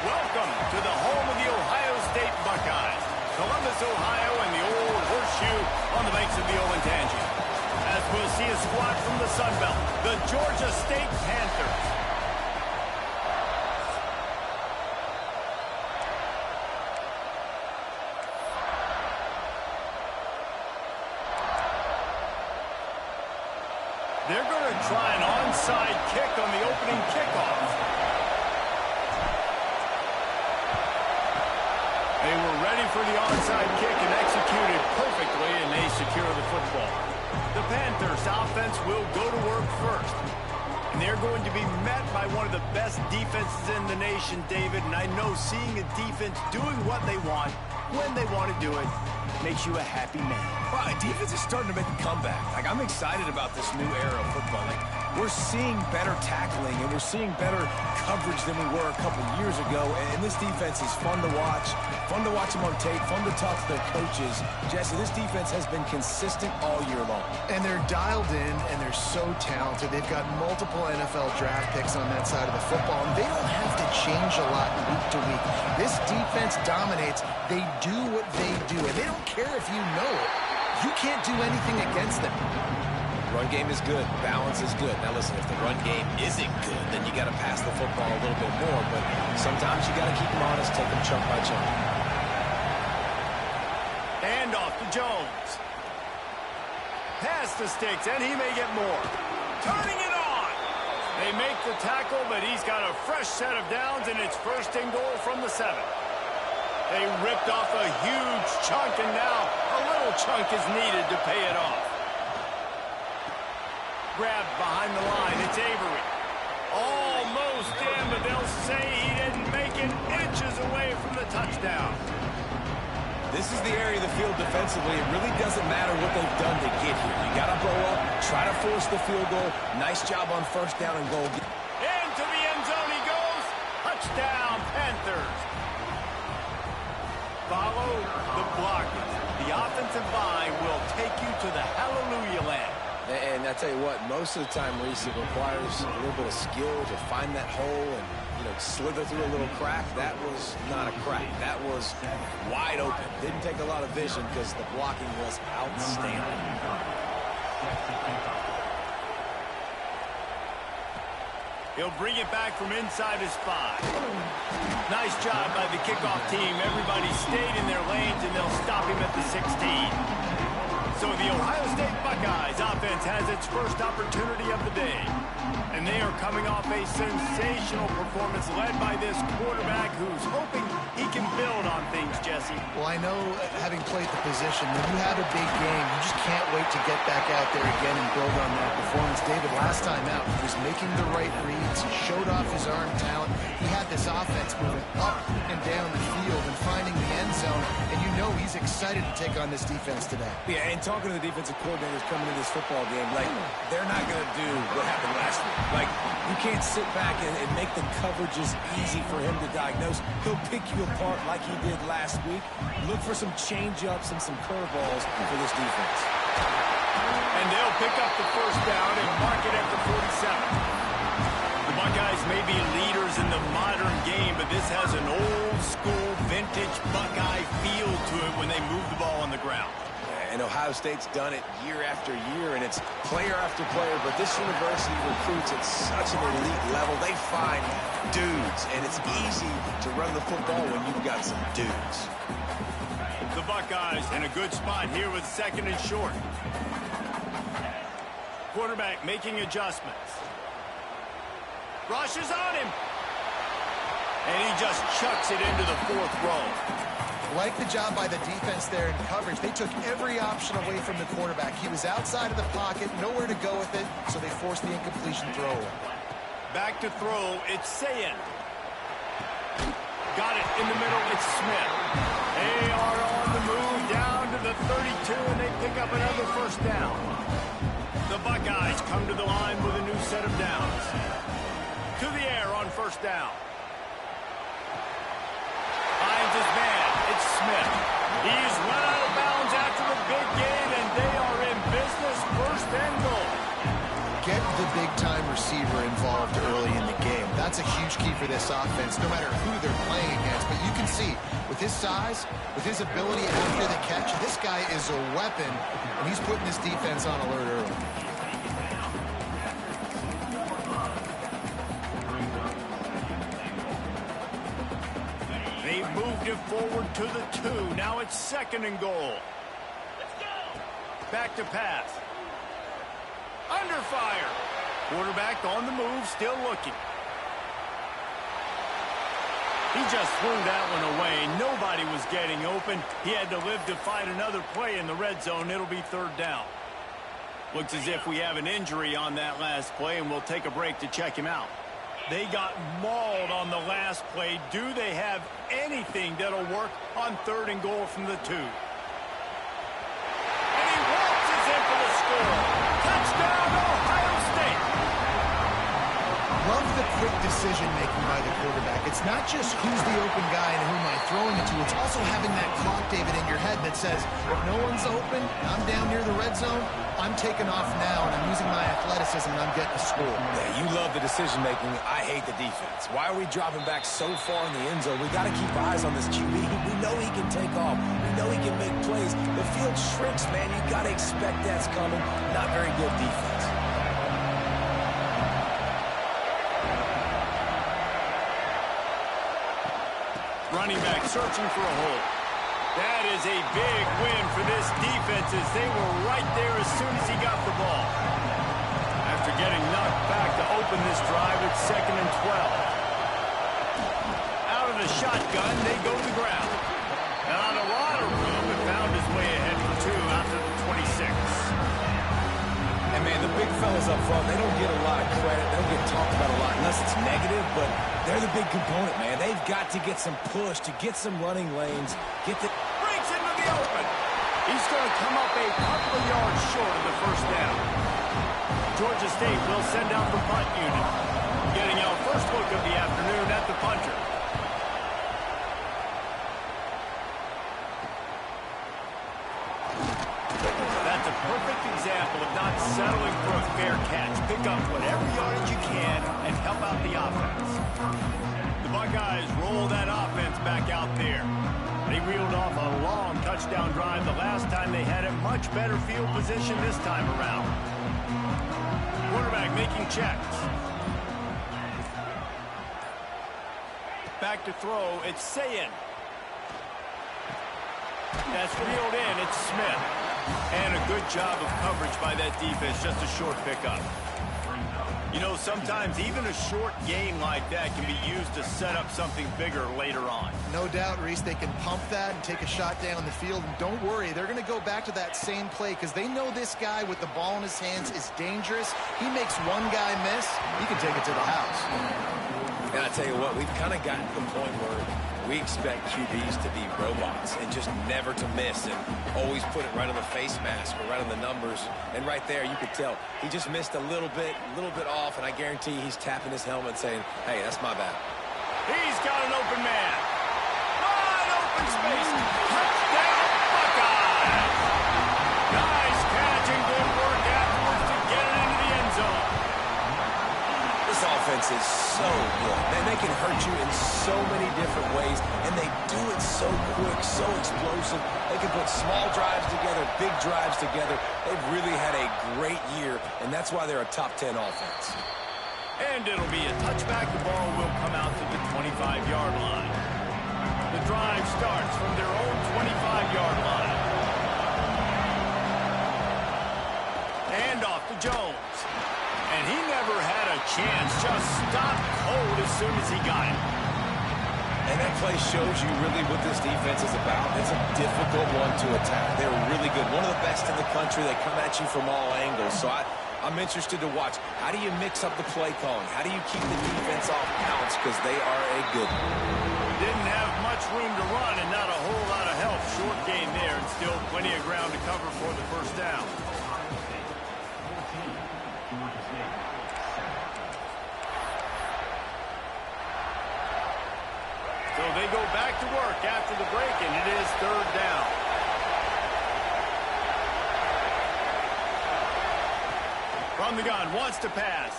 Welcome to the home of the Ohio State Buckeyes, Columbus, Ohio, and the old horseshoe on the banks of the Olentangy. As we'll see a squad from the Sun Belt, the Georgia State Panthers. They're going to try an onside kick on the opening kickoff. They were ready for the onside kick and executed perfectly, and they secure the football. The Panthers' offense will go to work first. And they're going to be met by one of the best defenses in the nation, David. And I know seeing a defense doing what they want, when they want to do it, makes you a happy man. Wow, defense is starting to make a comeback. I'm excited about this new era of football. We're seeing better tackling, and we're seeing better coverage than we were a couple years ago. And this defense is fun to watch them on tape, fun to talk to their coaches. Jesse, this defense has been consistent all year long. And they're dialed in, and they're so talented. They've got multiple NFL draft picks on that side of the football, and they don't have to change a lot week to week. This defense dominates. They do what they do, and they don't care if you know it. You can't do anything against them. Run game is good. Balance is good. Now listen, if the run game isn't good, then you got to pass the football a little bit more. But sometimes you got to keep them honest, take them chunk by chunk. And off to Jones. Pass the sticks, and he may get more. Turning it on. They make the tackle, but he's got a fresh set of downs, and it's first and goal from the 7. They ripped off a huge chunk, and now a little chunk is needed to pay it off. Grabbed behind the line, it's Avery. Almost in, but they'll say he didn't make it, inches away from the touchdown. This is the area of the field defensively. It really doesn't matter what they've done to get here. You got to blow up, try to force the field goal. Nice job on first down and goal. Into the end zone he goes. Touchdown, Panthers. Follow the blockers. The offensive line will take you to the hallelujah land. And I tell you what, most of the time, Reese, it requires a little bit of skill to find that hole and, slither through a little crack. That was not a crack. That was wide open. Didn't take a lot of vision because the blocking was outstanding. He'll bring it back from inside his 5. Nice job by the kickoff team. Everybody stayed in their lanes, and they'll stop him at the 16. So the Ohio State Buckeyes offense has its first opportunity of the day. And they are coming off a sensational performance led by this quarterback who's hoping he can build on things, Jesse. Well, I know, having played the position, when you have a big game, you just can't wait to get back out there again and build on that performance. David, last time out, he was making the right reads. He showed off his arm talent. He had this offense moving up and down the field and finding the end zone. And you know he's excited to take on this defense today. Yeah, and talking to the defensive coordinators coming into this football game, they're not going to do what happened last week. You can't sit back and make the coverages easy for him to diagnose. He'll pick you apart like he did last week. Look for some change-ups and some curveballs for this defense. And they'll pick up the first down and mark it at the 47. The Buckeyes may be leaders in the modern game, but this has an old-school, vintage Buckeye feel to it when they move the ball on the ground. And Ohio State's done it year after year, and it's player after player. But this university recruits at such an elite level. They find dudes, and it's easy to run the football when you've got some dudes. The Buckeyes in a good spot here with 2nd and short. Quarterback making adjustments. Rushes on him. And he just chucks it into the 4th row. Like the job by the defense there in coverage. They took every option away from the quarterback. He was outside of the pocket, nowhere to go with it, so they forced the incompletion throw. Back to throw, it's Sayin. Got it in the middle, it's Smith. They are on the move down to the 32, and they pick up another first down. The Buckeyes come to the line with a new set of downs. To the air on first down. Finds his man. It's Smith. He's run out of bounds after the big gain, and they are in business, 1st and goal. Get the big-time receiver involved early in the game. That's a huge key for this offense, no matter who they're playing against. But you can see, with his size, with his ability after the catch, this guy is a weapon, and he's putting his defense on alert early. They've moved it forward to the 2. Now it's 2nd and goal. Back to pass. Under fire. Quarterback on the move, still looking. He just threw that one away. Nobody was getting open. He had to live to fight another play in the red zone. It'll be 3rd down. Looks as if we have an injury on that last play, and we'll take a break to check him out. They got mauled on the last play. Do they have anything that'll work on 3rd and goal from the 2? And he waltzes in for the score. Touchdown, Ohio State. Love the quick decision-making by the quarterback. It's not just who's the open guy and who am I throwing it to. It's also having that clock, David, in your head that says, if no one's open, I'm down near the red zone, I'm taking off now, and I'm using my athleticism, and I'm getting a score. Yeah, you love the decision-making. I hate the defense. Why are we dropping back so far in the end zone? We got to keep eyes on this QB. We know he can take off. We know he can make plays. The field shrinks, man. You got to expect that's coming. Not very good defense. Running back searching for a hole. That is a big win for this defense as they were right there as soon as he got the ball. After getting knocked back to open this drive, it's 2nd and 12. Out of the shotgun, they go to the ground. Not a lot of room, but found his way ahead for 2 after the 26. And, man, the big fellas up front, they don't get a lot of credit. They don't get talked about a lot unless it's negative, but they're the big component, man. They've got to get some push, to get some running lanes, get the... Breaks into the open. He's going to come up a couple of yards short of the 1st down. Georgia State will send out the punt unit. Getting our first look of the afternoon at the punter. That's a perfect example of not settling for a fair catch. Pick up whatever yardage you can and help out the offense. The Buckeyes roll that offense back out there. They reeled off a long touchdown drive the last time they had it. Much better field position this time around. Quarterback making checks. Back to throw. It's Sayin. That's reeled in. It's Smith. And a good job of coverage by that defense. Just a short pickup. You know, sometimes even a short gain like that can be used to set up something bigger later on. No doubt, Reese, they can pump that and take a shot down the field. And don't worry, they're going to go back to that same play because they know this guy with the ball in his hands is dangerous. He makes one guy miss, he can take it to the house. And I tell you what, we've kind of gotten to the point where we expect QBs to be robots and just never to miss and always put it right on the face mask or right on the numbers. And right there, you could tell he just missed a little bit off, and I guarantee he's tapping his helmet saying, hey, that's my bad. He's got an open man. Wide open space. Touchdown, Buckeyes. Nice catch and good work afterwards to get it into the end zone. This offense is so good. Man, they can hurt you in so many different ways, and they do it so quick, so explosive. They can put small drives together, big drives together. They've really had a great year, and that's why they're a top 10 offense. And it'll be a touchback. The ball will come out to the 25-yard line. The drive starts from their own 25-yard line. And off to Jones. And he never had a chance. Just stopped cold as soon as he got it. And that play shows you really what this defense is about. It's a difficult one to attack. They're really good. One of the best in the country. They come at you from all angles. So I'm interested to watch. How do you mix up the play calling? How do you keep the defense off balance? Because they are a good one. Didn't have much room to run and not a whole lot of help. Short gain there and still plenty of ground to cover for the 1st down. So they go back to work after the break, and it is 3rd down. From the gun, wants to pass.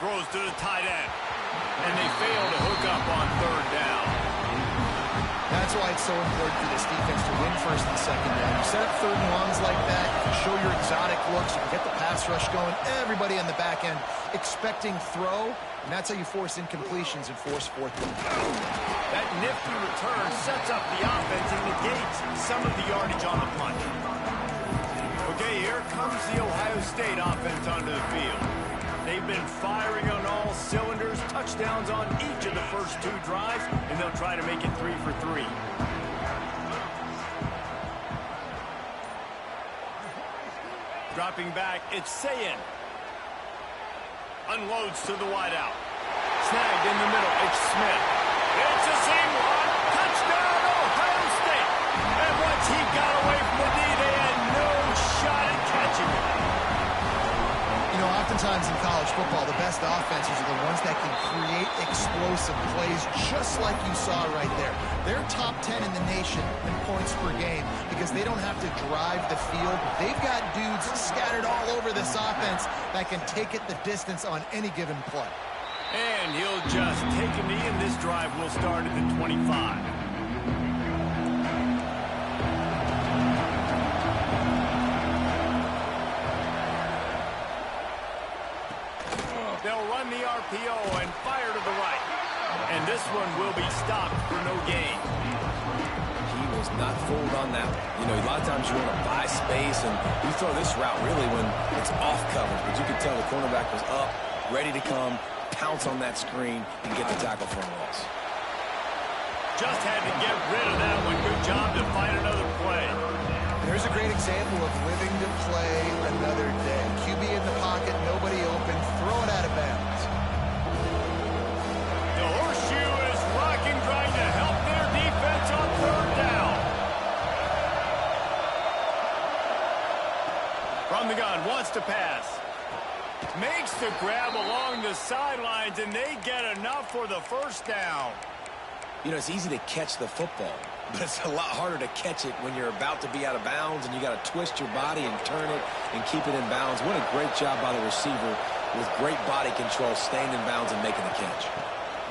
Throws to the tight end. And they fail to hook up on third down. That's why it's so important for this defense to win first and second down. You set up third and longs like that, you can show your exotic looks, you can get the pass rush going, everybody on the back end expecting throw, and that's how you force incompletions and force fourth down. That nifty return sets up the offense and negates some of the yardage on the punt. Okay, here comes the Ohio State offense onto the field. They've been firing on all cylinders, touchdowns on each of the first two drives, and they'll try to make it 3 for 3. Dropping back, it's Sayin. Unloads to the wideout. Snagged in the middle, it's Smith. It's the same one. Touchdown, Ohio State. And once he got away from the knee, they had no shot at catching him. You know, oftentimes in college football, the best offenses are the ones that can create explosive plays, just like you saw right there. They're top 10 in the nation in points per game because they don't have to drive the field. They've got dudes scattered all over this offense that can take it the distance on any given play. And he'll just take a knee, and this drive will start at the 25. They'll run the RPO and fire to the right. And this one will be stopped for no gain. He was not fooled on that one. You know, a lot of times you want to buy space, and you throw this route really when it's off coverage. But you could tell the cornerback was up, ready to come, pounce on that screen, and get the tackle for a loss. Just had to get rid of that one. Good job to find another play. There's a great example of living to play another day. QB in the pocket, nobody open, throw it out of bounds. The horseshoe is rocking, trying to help their defense on third down. From the gun, wants to pass. Makes the grab along the sidelines, and they get enough for the first down. You know, it's easy to catch the football, but it's a lot harder to catch it when you're about to be out of bounds and you got to twist your body and turn it and keep it in bounds. What a great job by the receiver with great body control, staying in bounds and making the catch.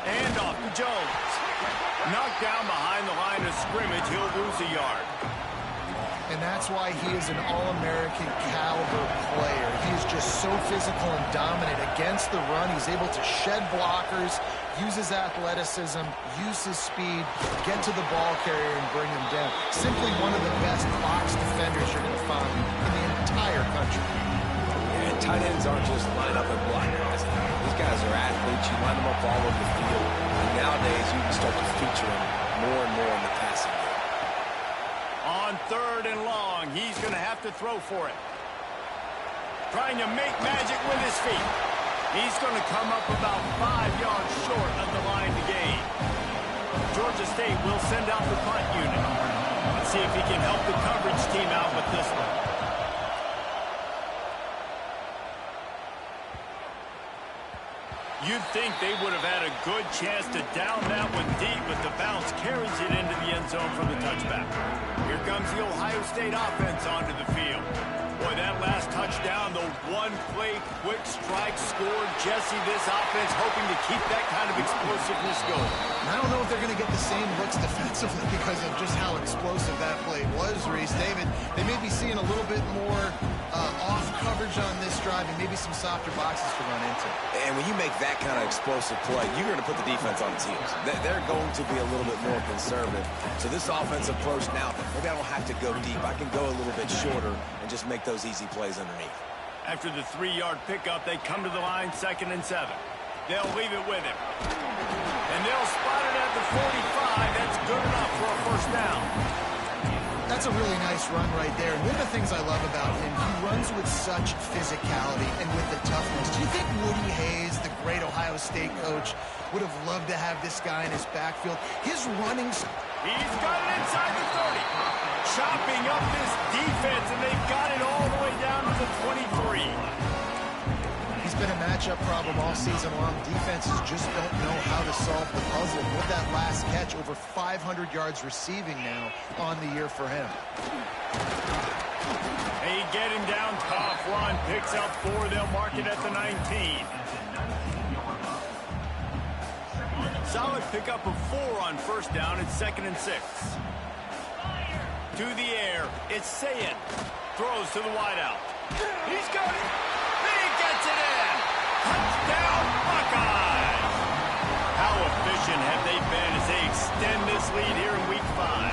And off to Jones. Knocked down behind the line of scrimmage. He'll lose a yard. And that's why he is an All-American caliber player. He is just so physical and dominant against the run. He's able to shed blockers, use his athleticism, use his speed, get to the ball carrier and bring him down. Simply one of the best box defenders you're going to find in the entire country. And tight ends aren't just line up and block guys. These guys are athletes. You line them up all over the field. And nowadays, you can start to feature them more and more in the passing game. On third and long, he's going to have to throw for it. Trying to make magic with his feet. He's going to come up about 5 yards short of the line to gain. Georgia State will send out the punt unit. Let's see if he can help the coverage team out with this one. You'd think they would have had a good chance to down that one deep, but the bounce carries it into the end zone for the touchback. Here comes the Ohio State offense onto the field. Boy, that last touchdown, the one-play quick strike scored. Jesse, this offense hoping to keep that kind of explosiveness going. I don't know if they're going to get the same looks defensively because of just how explosive that play was, Reese. David, they may be seeing a little bit more off coverage on this drive and maybe some softer boxes to run into. And when you make that kind of explosive play, you're going to put the defense on its heels. They're going to be a little bit more conservative. So this offensive approach now, maybe I don't have to go deep. I can go a little bit shorter and just make those easy plays underneath. After the 3-yard pickup, they come to the line 2nd and 7. They'll leave it with him. And they'll spot it at the 45. That's good enough for a first down. That's a really nice run right there. And one of the things I love about him, he runs with such physicality and with the toughness. Do you think Woody Hayes, the great Ohio State coach, would have loved to have this guy in his backfield? His running's... He's got it inside the 30. Chopping up this defense, and they've got it all the way down to the 23. He's been a matchup problem all season long. Defenses just don't know how to solve the puzzle. With that last catch, over 500 yards receiving now on the year for him. They get him down tough run. Picks up 4. They'll mark it at the 19. Solid pickup of 4 on first down. It's 2nd and 6. To the air. It's Sayed. Throws to the wideout. He's got it. He gets it in. Touchdown, Buckeyes. How efficient have they been as they extend this lead here in Week 5?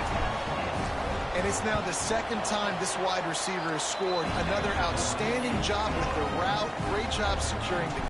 And it's now the 2nd time this wide receiver has scored. Another outstanding job with the route. Great job securing the